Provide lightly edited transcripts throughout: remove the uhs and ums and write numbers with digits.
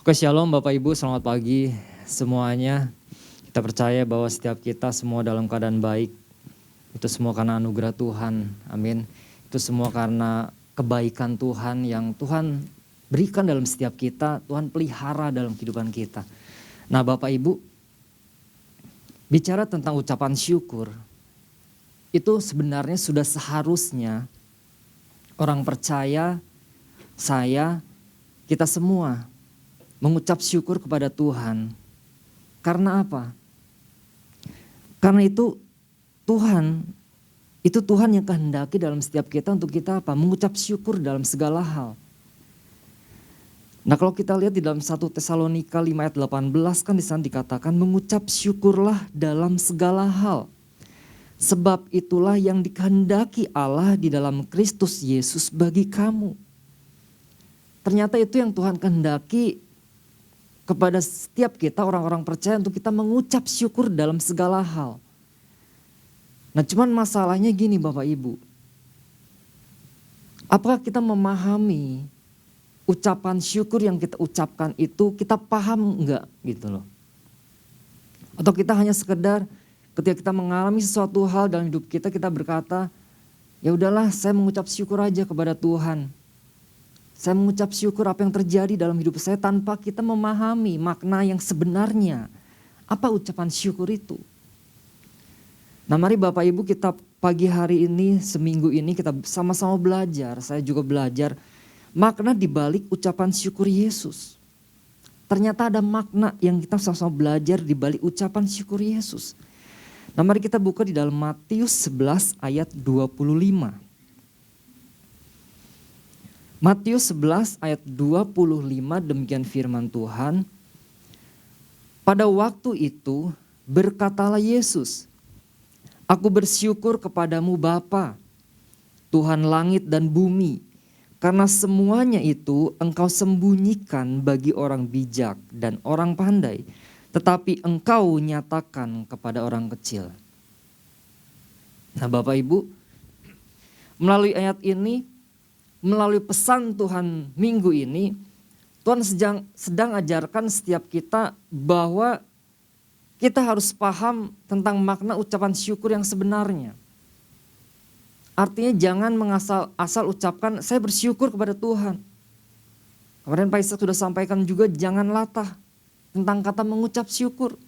Oke, shalom Bapak Ibu, selamat pagi semuanya. Kita percaya bahwa setiap kita semua dalam keadaan baik. Itu semua karena anugerah Tuhan, amin. Itu semua karena kebaikan Tuhan yang Tuhan berikan dalam setiap kita, Tuhan pelihara dalam kehidupan kita. Nah Bapak Ibu, bicara tentang ucapan syukur, itu sebenarnya sudah seharusnya orang percaya, saya, kita semua mengucap syukur kepada Tuhan. Karena apa? Karena itu Tuhan yang kehendaki dalam setiap kita untuk kita apa? Mengucap syukur dalam segala hal. Nah kalau kita lihat di dalam 1 Tesalonika 5 ayat 18 kan di sana dikatakan mengucap syukurlah dalam segala hal. Sebab itulah yang dikehendaki Allah di dalam Kristus Yesus bagi kamu. Ternyata itu yang Tuhan kehendaki kepada setiap kita orang-orang percaya untuk kita mengucap syukur dalam segala hal. Nah cuman masalahnya gini Bapak Ibu. Apakah kita memahami ucapan syukur yang kita ucapkan itu kita paham enggak gitu loh. Atau kita hanya sekedar ketika kita mengalami sesuatu hal dalam hidup kita berkata, ya udahlah saya mengucap syukur aja kepada Tuhan. Saya mengucap syukur apa yang terjadi dalam hidup saya tanpa kita memahami makna yang sebenarnya. Apa ucapan syukur itu? Nah mari Bapak Ibu kita pagi hari ini, seminggu ini kita sama-sama belajar. Saya juga belajar makna di balik ucapan syukur Yesus. Ternyata ada makna yang kita sama-sama belajar di balik ucapan syukur Yesus. Nah mari kita buka di dalam Matius 11 ayat 25. Matius 11 ayat 25 demikian firman Tuhan. Pada waktu itu berkatalah Yesus, aku bersyukur kepadamu Bapa, Tuhan langit dan bumi, karena semuanya itu engkau sembunyikan bagi orang bijak dan orang pandai, tetapi engkau nyatakan kepada orang kecil. Nah Bapak Ibu, melalui ayat ini, melalui pesan Tuhan minggu ini, Tuhan sedang ajarkan setiap kita bahwa kita harus paham tentang makna ucapan syukur yang sebenarnya. Artinya jangan mengasal-asal ucapkan saya bersyukur kepada Tuhan. Kemarin Pak Ishak sudah sampaikan juga jangan latah tentang kata mengucap syukur.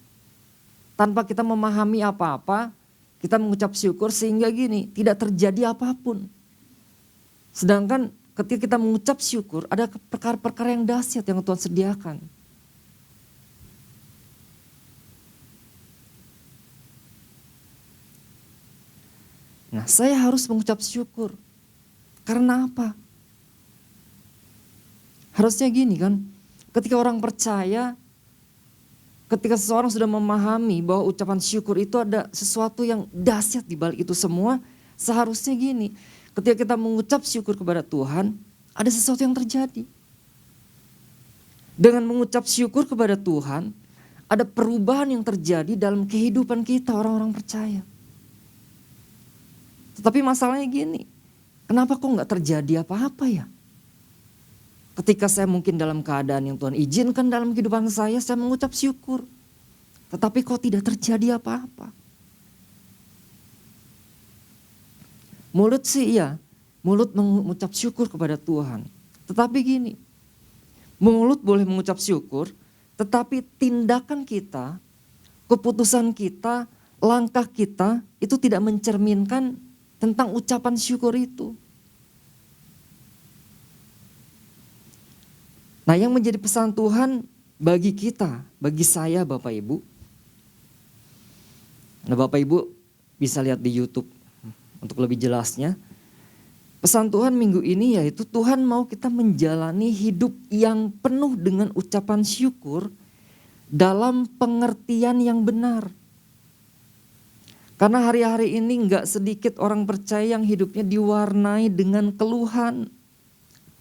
Tanpa kita memahami apa-apa, kita mengucap syukur sehingga gini, tidak terjadi apapun. Sedangkan ketika kita mengucap syukur, ada perkara-perkara yang dahsyat yang Tuhan sediakan. Nah, saya harus mengucap syukur. Karena apa? Harusnya gini kan, ketika orang percaya, ketika seseorang sudah memahami bahwa ucapan syukur itu ada sesuatu yang dahsyat di balik itu semua, seharusnya gini. Ketika kita mengucap syukur kepada Tuhan, ada sesuatu yang terjadi. Dengan mengucap syukur kepada Tuhan, ada perubahan yang terjadi dalam kehidupan kita orang-orang percaya. Tetapi masalahnya gini, kenapa kok gak terjadi apa-apa ya? Ketika saya mungkin dalam keadaan yang Tuhan izinkan dalam kehidupan saya mengucap syukur. Tetapi kok tidak terjadi apa-apa? Mulut sih iya, mulut mengucap syukur kepada Tuhan. Tetapi gini, mulut boleh mengucap syukur, tetapi tindakan kita, keputusan kita, langkah kita itu tidak mencerminkan tentang ucapan syukur itu. Nah yang menjadi pesan Tuhan bagi kita, bagi saya Bapak Ibu. Nah Bapak Ibu bisa lihat di YouTube. Untuk lebih jelasnya, pesan Tuhan minggu ini yaitu Tuhan mau kita menjalani hidup yang penuh dengan ucapan syukur dalam pengertian yang benar. Karena hari-hari ini gak sedikit orang percaya yang hidupnya diwarnai dengan keluhan.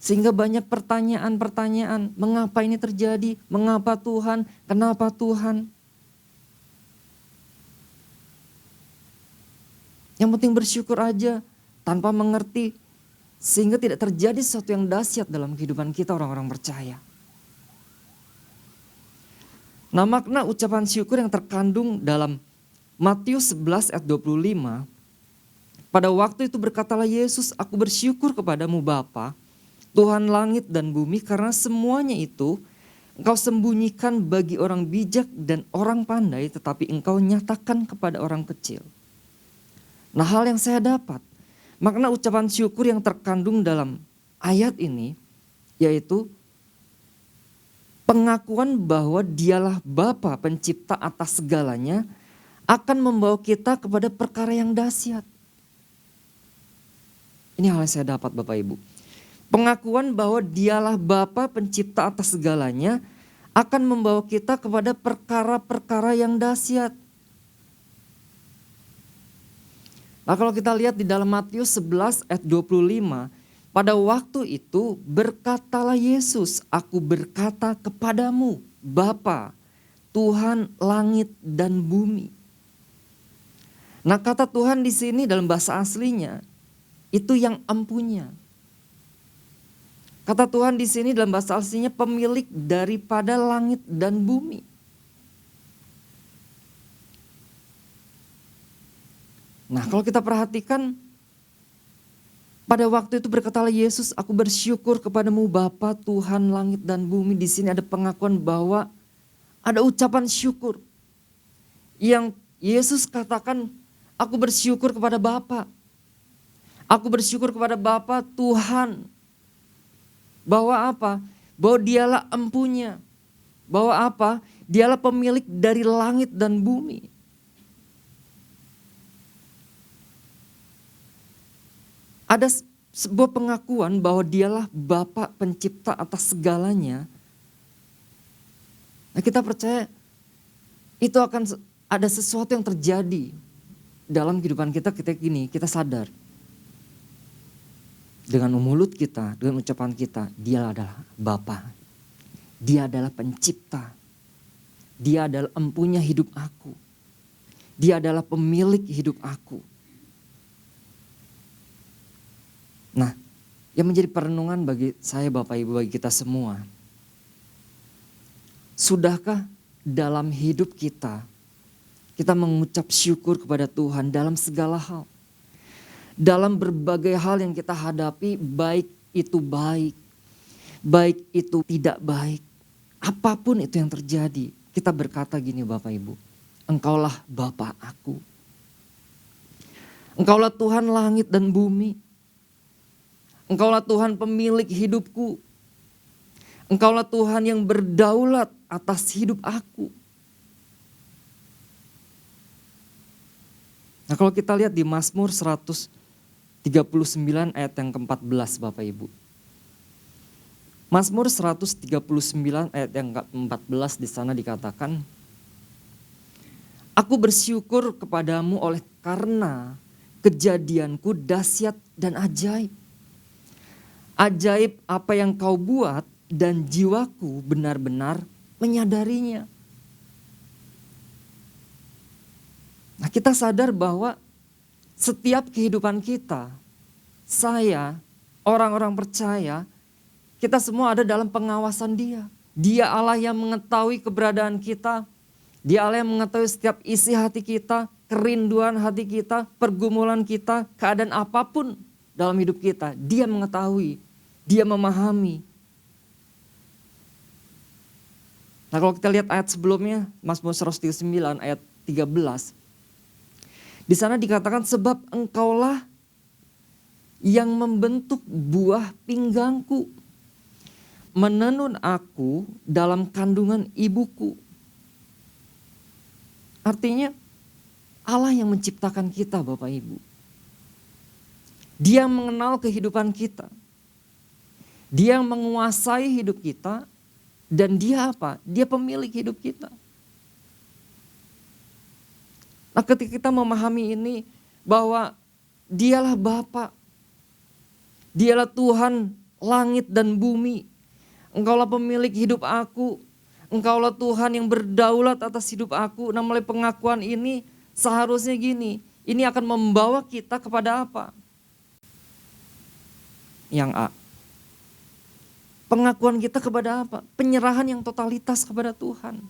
Sehingga banyak pertanyaan-pertanyaan, mengapa ini terjadi, mengapa Tuhan, kenapa Tuhan. Yang penting bersyukur aja tanpa mengerti sehingga tidak terjadi sesuatu yang dahsyat dalam kehidupan kita orang-orang percaya. Nah, makna ucapan syukur yang terkandung dalam Matius 11 ayat 25. Pada waktu itu berkatalah Yesus, aku bersyukur kepadamu Bapa, Tuhan langit dan bumi, karena semuanya itu Engkau sembunyikan bagi orang bijak dan orang pandai, tetapi Engkau nyatakan kepada orang kecil. Nah, hal yang saya dapat, makna ucapan syukur yang terkandung dalam ayat ini, yaitu pengakuan bahwa Dialah Bapa pencipta atas segalanya, akan membawa kita kepada perkara yang dahsyat. Ini hal yang saya dapat Bapak Ibu. Pengakuan bahwa Dialah Bapa pencipta atas segalanya akan membawa kita kepada perkara-perkara yang dahsyat. Nah, kalau kita lihat di dalam Matius 11 ayat 25, pada waktu itu berkatalah Yesus, aku berkata kepadamu Bapa, Tuhan langit dan bumi. Nah, kata Tuhan di sini dalam bahasa aslinya itu yang empunya. Kata Tuhan di sini dalam bahasa aslinya pemilik daripada langit dan bumi. Nah, kalau kita perhatikan pada waktu itu berkatalah Yesus, aku bersyukur kepadamu Bapa Tuhan langit dan bumi. Di sini ada pengakuan bahwa ada ucapan syukur yang Yesus katakan, aku bersyukur kepada Bapa. Aku bersyukur kepada Bapa Tuhan. Bahwa apa? Bahwa Dialah empunya. Bahwa apa? Dialah pemilik dari langit dan bumi. Ada sebuah pengakuan bahwa Dialah Bapa pencipta atas segalanya. Nah, kita percaya itu akan ada sesuatu yang terjadi dalam kehidupan kita ketika gini, kita sadar. Dengan mulut kita, dengan ucapan kita, Dia adalah Bapa. Dia adalah pencipta. Dia adalah empunya hidup aku. Dia adalah pemilik hidup aku. Nah, yang menjadi perenungan bagi saya Bapak Ibu, bagi kita semua. Sudahkah dalam hidup kita mengucap syukur kepada Tuhan dalam segala hal? Dalam berbagai hal yang kita hadapi, baik itu tidak baik. Apapun itu yang terjadi, kita berkata gini Bapak Ibu, Engkaulah Bapa aku. Engkaulah Tuhan langit dan bumi. Engkaulah Tuhan pemilik hidupku. Engkaulah Tuhan yang berdaulat atas hidup aku. Nah, kalau kita lihat di Mazmur 139 ayat yang ke-14 Bapak Ibu. Mazmur 139 ayat yang ke-14 di sana dikatakan, aku bersyukur kepadamu oleh karena kejadianku dahsyat dan ajaib. Ajaib apa yang kau buat dan jiwaku benar-benar menyadarinya. Nah, kita sadar bahwa setiap kehidupan kita, saya, orang-orang percaya, kita semua ada dalam pengawasan Dia. Dia Allah yang mengetahui keberadaan kita. Dia Allah yang mengetahui setiap isi hati kita, kerinduan hati kita, pergumulan kita, keadaan apapun dalam hidup kita. Dia mengetahui, Dia memahami. Nah, kalau kita lihat ayat sebelumnya, Mazmur 139 ayat 13. Di sana dikatakan sebab engkaulah yang membentuk buah pinggangku. Menenun aku dalam kandungan ibuku. Artinya Allah yang menciptakan kita Bapak Ibu. Dia mengenal kehidupan kita. Dia yang menguasai hidup kita. Dan Dia apa? Dia pemilik hidup kita. Nah, ketika kita memahami ini bahwa Dialah Bapa, Dialah Tuhan langit dan bumi. Engkaulah pemilik hidup aku. Engkaulah Tuhan yang berdaulat atas hidup aku. Nah, melalui pengakuan ini seharusnya gini, ini akan membawa kita kepada apa? Yang A. Pengakuan kita kepada apa? Penyerahan yang totalitas kepada Tuhan.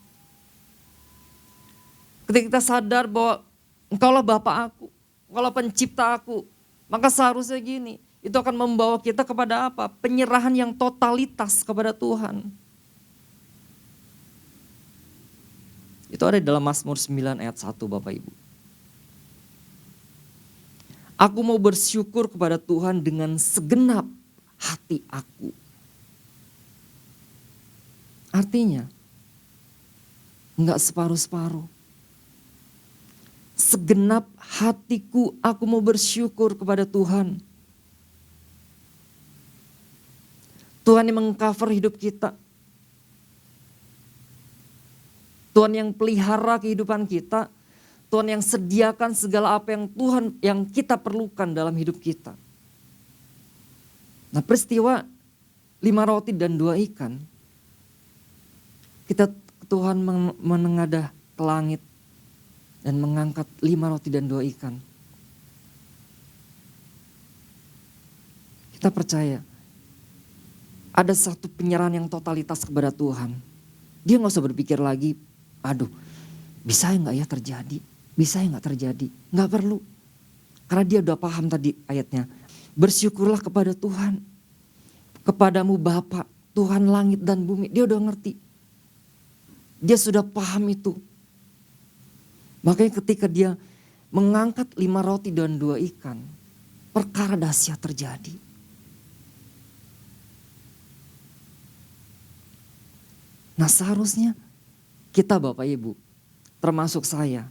Ketika kita sadar bahwa Engkaulah Bapa aku, Engkaulah pencipta aku, maka seharusnya gini, itu akan membawa kita kepada apa? Penyerahan yang totalitas kepada Tuhan. Itu ada di dalam Mazmur 9 ayat 1 Bapak Ibu. Aku mau bersyukur kepada Tuhan dengan segenap hati aku. Artinya, enggak separuh-separuh. Segenap hatiku aku mau bersyukur kepada Tuhan. Tuhan yang mengcover hidup kita. Tuhan yang pelihara kehidupan kita. Tuhan yang sediakan segala apa yang kita perlukan dalam hidup kita. Nah, peristiwa 5 roti dan 2 ikan. Tuhan menengadah ke langit dan mengangkat 5 roti dan 2 ikan. Kita percaya ada satu penyerahan yang totalitas kepada Tuhan. Dia gak usah berpikir lagi, aduh bisa gak ya terjadi? Bisa ya gak terjadi? Gak perlu. Karena dia udah paham tadi ayatnya. Bersyukurlah kepada Tuhan. Kepadamu Bapa, Tuhan langit dan bumi. Dia udah ngerti. Dia sudah paham itu. Makanya ketika dia mengangkat 5 roti dan 2 ikan. Perkara dahsyat terjadi. Nah, seharusnya kita Bapak Ibu, termasuk saya,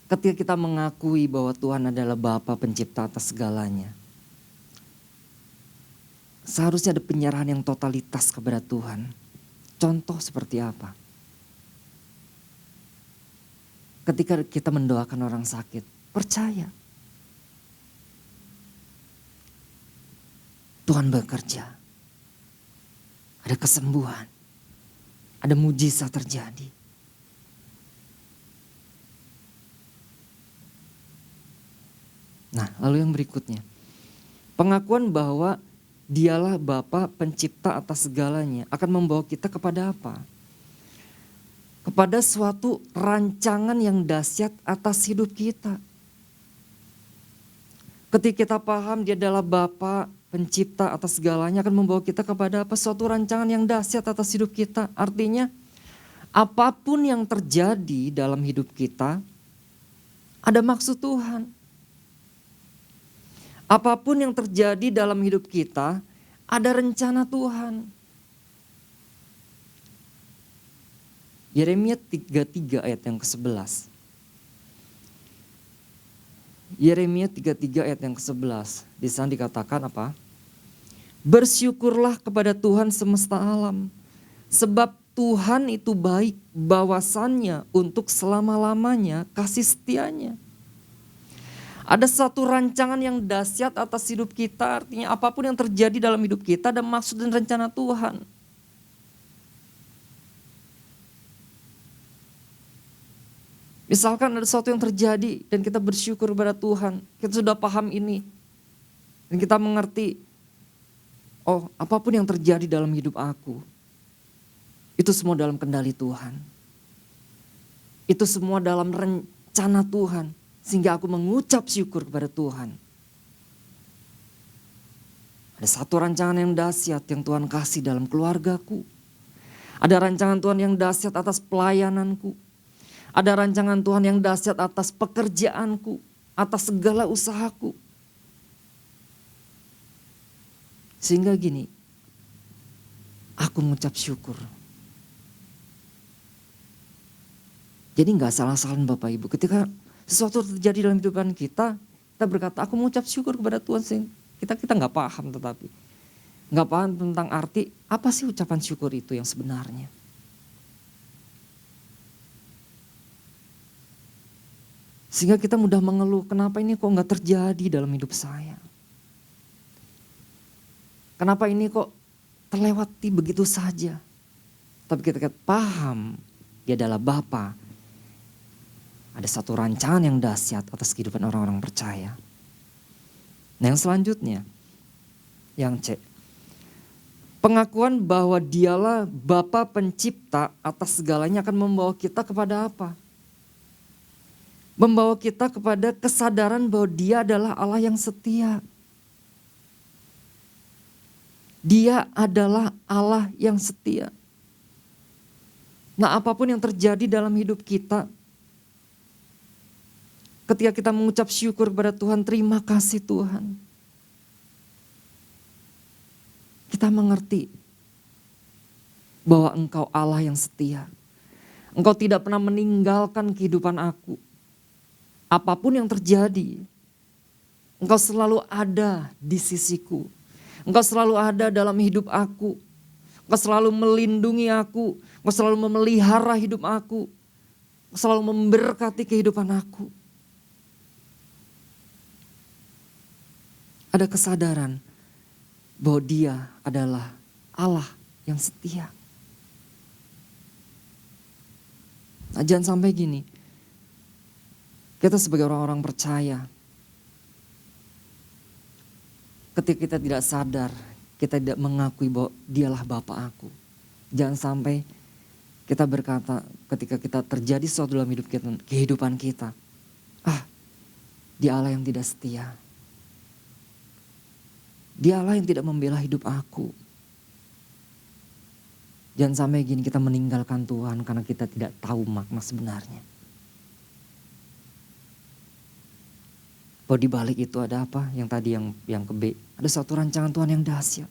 ketika kita mengakui bahwa Tuhan adalah Bapa pencipta atas segalanya, seharusnya ada penyerahan yang totalitas kepada Tuhan. Contoh seperti apa? Ketika kita mendoakan orang sakit, percaya Tuhan bekerja. Ada kesembuhan. Ada mujizat terjadi. Nah, lalu yang berikutnya. Pengakuan bahwa Dialah Bapa pencipta atas segalanya akan membawa kita kepada apa? Kepada suatu rancangan yang dahsyat atas hidup kita. Ketika kita paham Dia adalah Bapa pencipta atas segalanya akan membawa kita kepada apa? Suatu rancangan yang dahsyat atas hidup kita. Artinya apapun yang terjadi dalam hidup kita ada maksud Tuhan. Apapun yang terjadi dalam hidup kita ada rencana Tuhan. Yeremia 33 ayat yang ke-11. Yeremia 33 ayat yang ke-11. Di sana dikatakan apa? Bersyukurlah kepada Tuhan semesta alam. Sebab Tuhan itu baik, bahwasannya untuk selama-lamanya kasih setianya. Ada satu rancangan yang dahsyat atas hidup kita. Artinya apapun yang terjadi dalam hidup kita ada maksud dan rencana Tuhan. Misalkan ada sesuatu yang terjadi dan kita bersyukur kepada Tuhan. Kita sudah paham ini. Dan kita mengerti, oh apapun yang terjadi dalam hidup aku, itu semua dalam kendali Tuhan. Itu semua dalam rencana Tuhan. Sehingga aku mengucap syukur kepada Tuhan. Ada satu rancangan yang dahsyat yang Tuhan kasih dalam keluargaku. Ada rancangan Tuhan yang dahsyat atas pelayananku. Ada rancangan Tuhan yang dahsyat atas pekerjaanku, atas segala usahaku. Sehingga gini, aku mengucap syukur. Jadi gak salah-salahan Bapak Ibu. Ketika sesuatu terjadi dalam kehidupan kita, kita berkata, aku mengucap syukur kepada Tuhan. Kita gak paham tetapi. Gak paham tentang arti, apa sih ucapan syukur itu yang sebenarnya. Sehingga kita mudah mengeluh, kenapa ini kok gak terjadi dalam hidup saya. Kenapa ini kok terlewati begitu saja. Tapi kita paham, Dia adalah Bapa. Ada satu rancangan yang dahsyat atas kehidupan orang-orang percaya. Nah yang selanjutnya, yang C. Pengakuan bahwa Dialah Bapa pencipta atas segalanya akan membawa kita kepada apa? Membawa kita kepada kesadaran bahwa Dia adalah Allah yang setia. Dia adalah Allah yang setia. Nah, apapun yang terjadi dalam hidup kita, ketika kita mengucap syukur kepada Tuhan, terima kasih Tuhan. Kita mengerti bahwa Engkau Allah yang setia. Engkau tidak pernah meninggalkan kehidupan aku. Apapun yang terjadi, Engkau selalu ada di sisiku. Engkau selalu ada dalam hidup aku. Engkau selalu melindungi aku. Engkau selalu memelihara hidup aku. Engkau selalu memberkati kehidupan aku. Ada kesadaran bahwa Dia adalah Allah yang setia. Nah, jangan sampai gini. Kita sebagai orang-orang percaya, ketika kita tidak sadar, kita tidak mengakui bahwa Dialah Bapa aku. Jangan sampai kita berkata ketika kita terjadi sesuatu dalam hidup kita, kehidupan kita, Dia Allah yang tidak setia. Dia Allah yang tidak membela hidup aku. Jangan sampai gini kita meninggalkan Tuhan karena kita tidak tahu makna sebenarnya. Bahwa di balik itu ada apa? Yang tadi yang ke B. Ada suatu rancangan Tuhan yang dahsyat.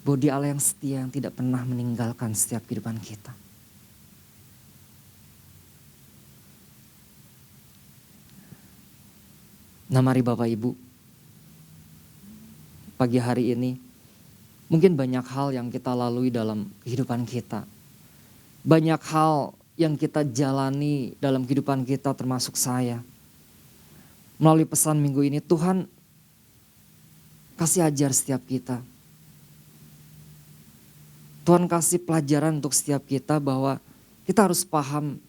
Bahwa Dia Allah yang setia yang tidak pernah meninggalkan setiap kehidupan kita. Nah, mari Bapak Ibu, pagi hari ini mungkin banyak hal yang kita lalui dalam kehidupan kita. Banyak hal yang kita jalani dalam kehidupan kita termasuk saya. Melalui pesan minggu ini Tuhan kasih ajar setiap kita. Tuhan kasih pelajaran untuk setiap kita bahwa kita harus paham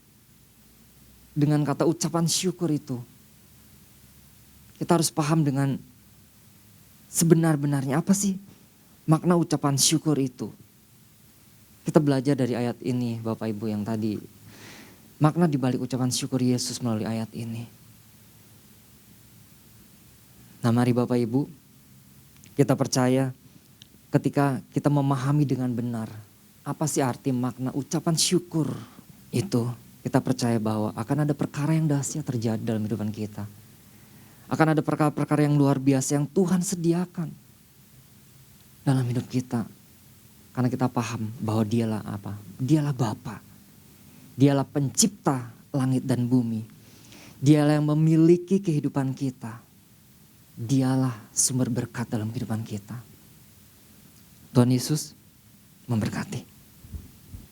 dengan kata ucapan syukur itu. Kita harus paham dengan sebenar-benarnya apa sih makna ucapan syukur itu. Kita belajar dari ayat ini Bapak Ibu yang tadi. Makna dibalik ucapan syukur Yesus melalui ayat ini. Nah, mari Bapak Ibu, kita percaya ketika kita memahami dengan benar apa sih arti makna ucapan syukur itu, kita percaya bahwa akan ada perkara yang dahsyat terjadi dalam kehidupan kita. Akan ada perkara-perkara yang luar biasa yang Tuhan sediakan dalam hidup kita. Karena kita paham bahwa Dialah apa? Dialah Bapa. Dialah pencipta langit dan bumi. Dialah yang memiliki kehidupan kita. Dialah sumber berkat dalam kehidupan kita. Tuhan Yesus memberkati.